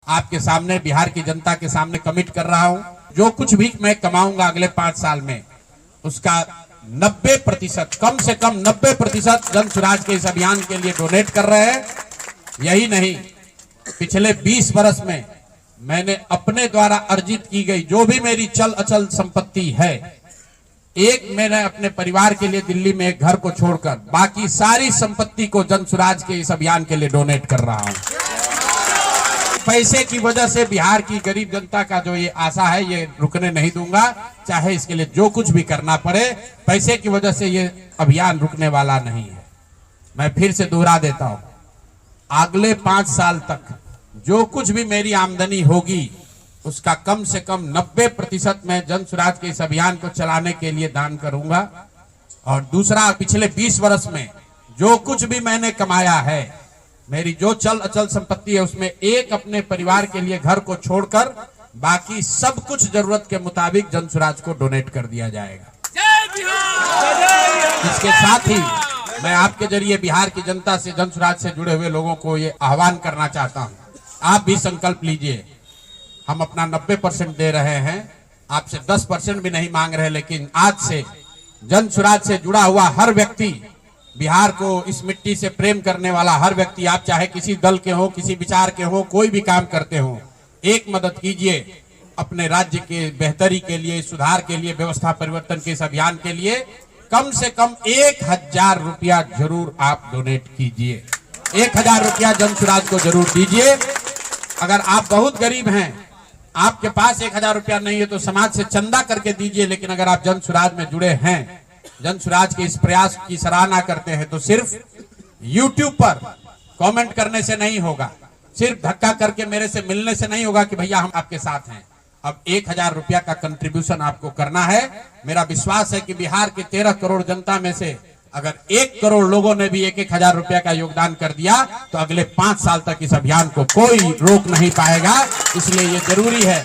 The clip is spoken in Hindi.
आपके सामने, बिहार की जनता के सामने कमिट कर रहा हूं, जो कुछ भी मैं कमाऊंगा अगले 5 साल में, उसका 90%, कम से कम 90% जन स्वराज के इस अभियान के लिए डोनेट कर रहे हैं। यही नहीं, पिछले 20 वर्ष में मैंने अपने द्वारा अर्जित की गई जो भी मेरी चल अचल संपत्ति है, मैंने अपने परिवार के लिए दिल्ली में एक घर को छोड़कर बाकी सारी संपत्ति को जन स्वराज के इस अभियान के लिए डोनेट कर रहा हूं। पैसे की वजह से बिहार की गरीब जनता का जो ये आशा है, ये रुकने नहीं दूंगा, चाहे इसके लिए जो कुछ भी करना पड़े। पैसे की वजह से ये अभियान रुकने वाला नहीं है। मैं फिर से दोहरा देता हूं, अगले 5 साल तक जो कुछ भी मेरी आमदनी होगी उसका कम से कम 90% मैं जन स्वराज के इस अभियान को चलाने के लिए दान करूंगा। और दूसरा, पिछले 20 वर्ष में जो कुछ भी मैंने कमाया है, मेरी जो चल अचल संपत्ति है, उसमें अपने परिवार के लिए घर को छोड़कर बाकी सब कुछ जरूरत के मुताबिक जन स्वराज को डोनेट कर दिया जाएगा। इसके साथ ही मैं आपके जरिए बिहार की जनता से, जन स्वराज से जुड़े हुए लोगों को ये आह्वान करना चाहता हूं, आप भी संकल्प लीजिए। हम अपना 90% दे रहे हैं, आपसे 10% भी नहीं मांग रहे, लेकिन आज से जन स्वराज से जुड़ा हुआ हर व्यक्ति, बिहार को इस मिट्टी से प्रेम करने वाला हर व्यक्ति, आप चाहे किसी दल के हो, किसी विचार के हो, कोई भी काम करते हो, एक मदद कीजिए अपने राज्य के बेहतरी के लिए, सुधार के लिए, व्यवस्था परिवर्तन के इस अभियान के लिए। कम से कम 1000 रुपया जरूर आप डोनेट कीजिए। 1000 रुपया जन स्वराज को जरूर दीजिए। अगर आप बहुत गरीब हैं, आपके पास 1000 रुपया नहीं है, तो समाज से चंदा करके दीजिए। लेकिन अगर आप जन स्वराज में जुड़े हैं, जन स्वराज के इस प्रयास की सराहना करते हैं, तो सिर्फ YouTube पर कमेंट करने से नहीं होगा, सिर्फ धक्का करके मेरे से मिलने से नहीं होगा कि भैया हम आपके साथ हैं। अब 1000 रुपया का कंट्रीब्यूशन आपको करना है। मेरा विश्वास है कि बिहार के 13 करोड़ जनता में से अगर 1 करोड़ लोगों ने भी 1000 रुपया का योगदान कर दिया, तो अगले 5 साल तक इस अभियान को कोई रोक नहीं पाएगा। इसलिए ये जरूरी है।